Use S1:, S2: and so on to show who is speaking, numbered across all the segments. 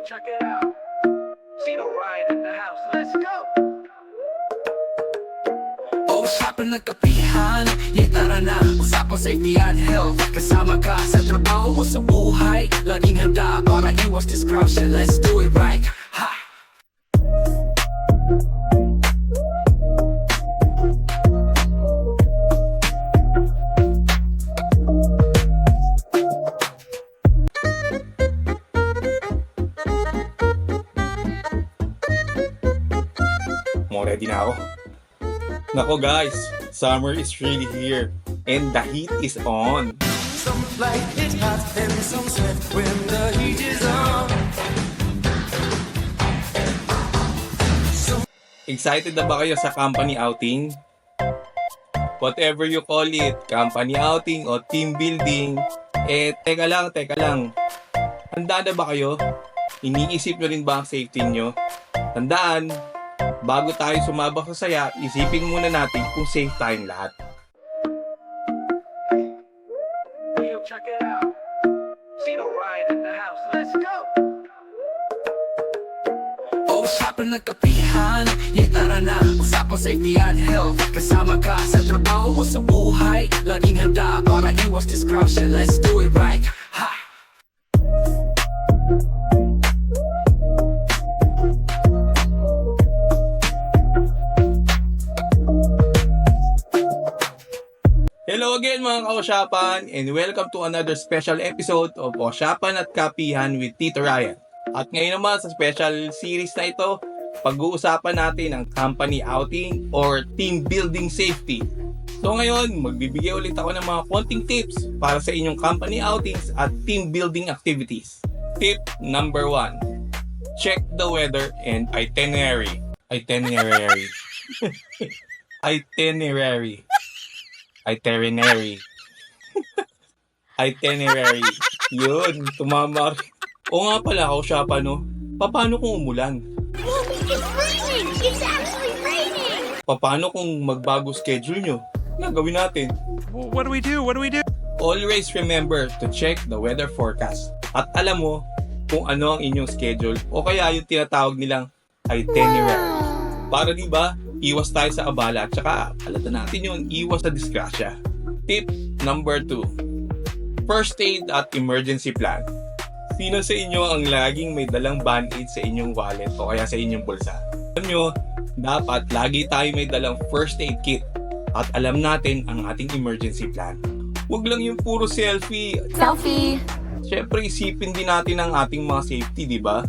S1: check it out. Tito Ryan in the house, let's go! Usapan ng kapihan, tara na, usapan safety and health. Kasama ka sa trabaho o sa buhay, laging handa para iwas disruption. Let's do it right, ha!
S2: Ready na ako. Nako guys, summer is really here and the heat is on.
S1: Some like it hot and some sweat when the heat is on.
S2: Excited na ba kayo sa company outing? Whatever you call it, company outing o team building, teka lang. Handa na ba kayo? Iniisip nyo rin ba ang safety nyo? Tandaan, bago tayo sumabak sa saya, isipin muna natin kung safe tayong lahat.
S1: Yo, check it out. Tito Ryan in the house, let's go! Usapan ng kapihan, tara na, usapan safety and health. Kasama ka sa trabaho o sa buhay, laging handa para iwas disruption. Let's do it right, ha!
S2: Hello again mga kausyapan and welcome to another special episode of Usyapan at Kapihan with Tito Ryan. At ngayon naman sa special series na ito, pag-uusapan natin ang company outing or team building safety. So ngayon, magbibigay ulit ako ng mga konting tips para sa inyong company outings at team building activities. Tip number 1, check the weather and itinerary. Itinerary. Yun, tumama rin. O nga pala, kausyapan no, paano kung umulan?
S3: Mommy, it's raining! It's actually raining!
S2: Paano kung magbago schedule nyo? Gagawin natin.
S4: What do we do?
S2: Always remember to check the weather forecast. At alam mo kung ano ang inyong schedule o kaya yung tinatawag nilang itinerary. Para di ba, iwas tayo sa abala at saka alata natin yung iwas sa disgrasya. Tip number 2, first aid at emergency plan. Sino sa inyo ang laging may dalang band-aid sa inyong wallet o kaya sa inyong bulsa? Alam nyo, dapat lagi tayo may dalang first aid kit at alam natin ang ating emergency plan. Huwag lang yung puro selfie. Siyempre isipin din natin ang ating mga safety, di ba?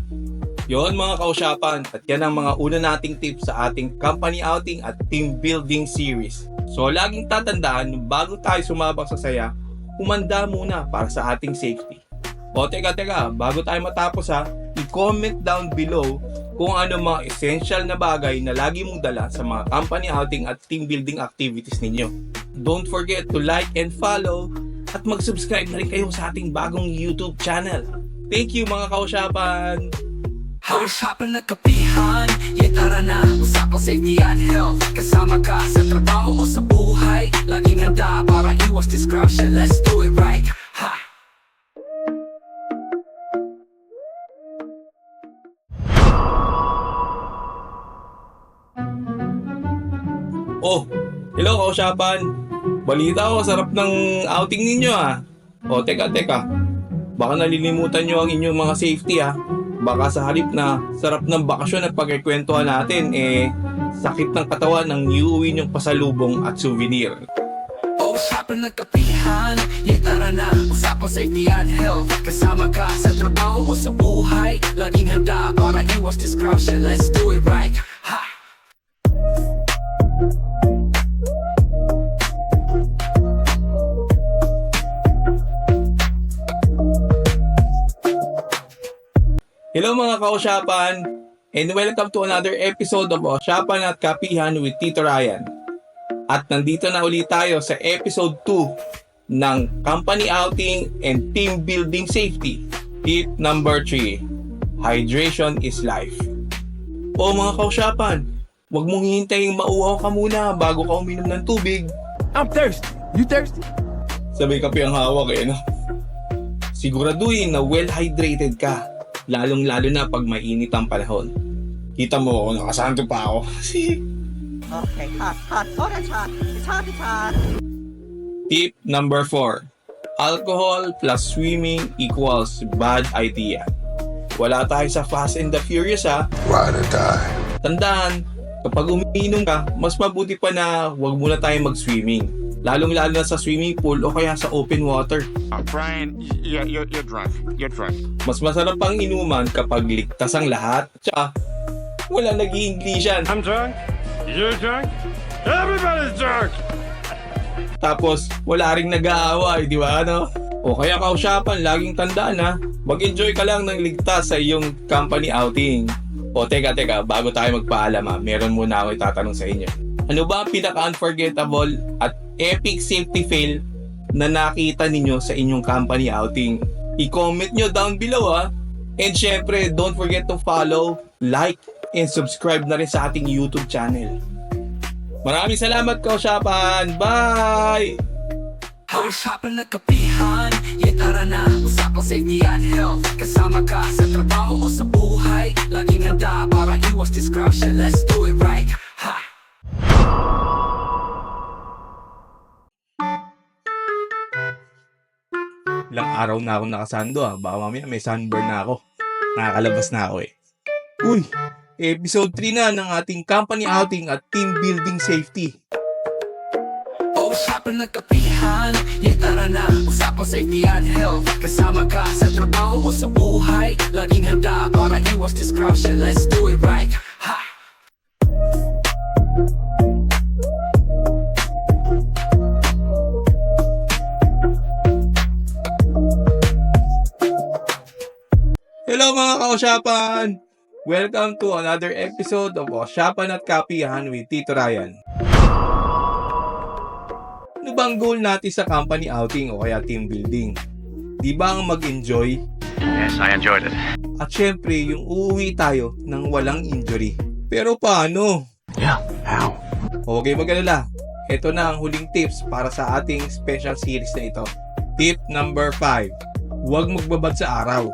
S2: Yon mga kausyapan, at yan ang mga una nating tips sa ating company outing at team building series. So laging tatandaan, bago tayo sumabak sa saya, humanda muna para sa ating safety. O teka, bago tayo matapos i-comment down below kung ano mga essential na bagay na lagi mong dala sa mga company outing at team building activities ninyo. Don't forget to like and follow at mag-subscribe na rin kayo sa ating bagong YouTube channel. Thank you mga kausyapan!
S1: Usapan ng kapihan, tara na, usapan safety and health. Kasama ka sa trabaho o sa buhay, laging handa para iwas disruption. Let's do it right, ha!
S2: Oh, hello kausyapan! Balita ko, sarap ng outing ninyo O teka, baka nalilimutan nyo ang inyong mga safety Baka sa halip na sarap ng bakasyon at pagkikwentuhan natin, sakit ng katawan ng iuwi niyong pasalubong at souvenir.
S1: Usapan ng kapihan, tara na, usapan safety and health. Kasama ka sa trabaho o sa buhay, laging handa para iwas disruption. Let's do it right, ha!
S2: Hello mga kausyapan, and welcome to another episode of Usyapan at Kapihan with Tito Ryan. At nandito na ulit tayo sa episode 2 ng company outing and team building safety. Tip number 3, hydration is life. O mga kausyapan, huwag mong hihintayin mauhaw ka muna bago ka uminom ng tubig.
S4: I'm thirsty. You thirsty?
S2: Sabay kape ang hawak no? Siguraduhin na well hydrated ka. lalong-lalo na pag mainit ang panahon. Kita mo, nakasanto pa ako.
S5: Okay, hot, hot. Oh, that's hot. It's hot, it's hot.
S2: Tip number 4. Alcohol plus swimming equals bad idea. Wala tayo sa Fast and the Furious ha.
S6: Ride or die.
S2: Tandaan, kapag umiinom ka, mas mabuti pa na huwag muna tayo mag-swimming. Lalong-lalo na sa swimming pool o kaya sa open water.
S7: Brian, you're drunk. You're drunk.
S2: Mas masarap pang inuman kapag ligtas ang lahat. Tsaka, wala nag-i-Englishan.
S4: I'm drunk. You're drunk. Everybody's drunk.
S2: Tapos, wala ring nag-aaway, di ba ano? O kaya kausyapan, laging tandaan ha, mag-enjoy ka lang ng ligtas sa iyong company outing. O teka, bago tayo magpaalam ha, meron muna ako itatanong sa inyo. Ano ba ang pinaka-unforgettable at epic safety fail na nakita ninyo sa inyong company outing? I-comment nyo down below ha. And syempre, don't forget to follow, like, and subscribe na rin sa ating YouTube channel. Maraming salamat kausyapan! Bye!
S1: Usapan na kapihan, tara na, usapang safety and health. Kasama ka sa trabaho o sa buhay, laging handa para iwas disruption. Let's do it right, ha!
S2: Ilang araw na ako nakasando baka mamaya may sunburn na ako. Nakakalabas na ako eh. Uy! Episode 3 na ng ating company outing at team building safety.
S1: Usapan na kapihan, tara na, usapang safety and health. Kasama ka sa trabaho o sa buhay, laging handa para iwas disruption. Let's do it right, ha!
S2: Hello mga kausyapan! Welcome to another episode of Usyapan at Kapihan with Tito Ryan. Ano bang goal natin sa company outing o kaya team building? Di ba ang mag-enjoy?
S4: Yes, I enjoyed it.
S2: At syempre, yung uuwi tayo ng walang injury. Pero paano?
S4: Yeah, how?
S2: Okay, mag-alala. Ito na ang huling tips para sa ating special series na ito. Tip number 5. Huwag magbabad sa araw.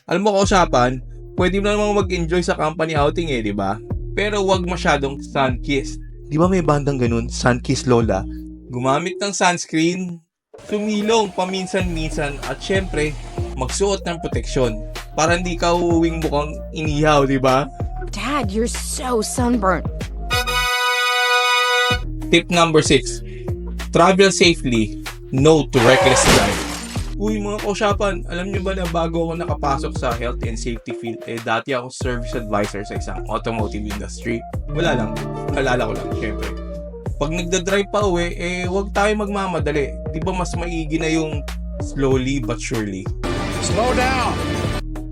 S2: Alam mo kausapan, pwede mo namang mag-enjoy sa company outing di ba? Pero huwag masyadong sun-kissed. Di ba may bandang ganun, sun-kissed lola? Gumamit ng sunscreen, sumilong paminsan-minsan at syempre, magsuot ng proteksyon para hindi ka uuwing mukhang inihaw, di ba?
S3: Dad, you're so sunburnt.
S2: Tip number 6. Travel safely, no to reckless drive. Uy mga kausyapan, alam nyo ba na bago ako nakapasok sa health and safety field, dati ako service advisor sa isang automotive industry. Wala lang, nalala ko lang, syempre. Pag nagda-drive pa uwi, huwag tayo magmamadali. Di ba mas maigi na yung slowly but surely?
S6: Slow down.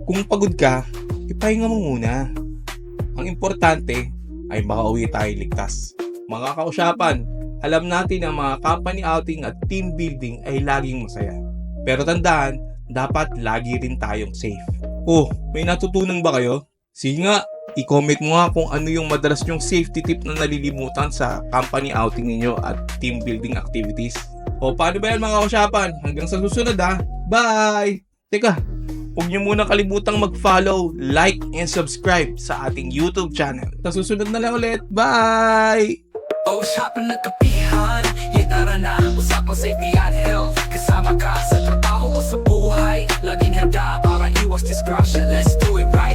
S2: Kung pagod ka, ipahinga mo muna. Ang importante ay makauwi tayo ligtas. Mga kausyapan, alam natin na mga company outing at team building ay laging masaya. Pero tandaan, dapat lagi rin tayong safe. Oh, may natutunan ba kayo? Sige nga, i-comment mo nga kung ano yung madalas nyong safety tip na nalilimutan sa company outing ninyo at team building activities. O paano ba yan mga kausyapan? Hanggang sa susunod Bye! Teka, huwag nyo muna kalimutang mag-follow, like, and subscribe sa ating YouTube channel. Sa susunod na lang ulit. Bye!
S1: Usapan na kapihan, tara na, usapang safety and health. Kasama ka sa trabaho o sa buhay, laging handa para iwas disruption. Let's do it right.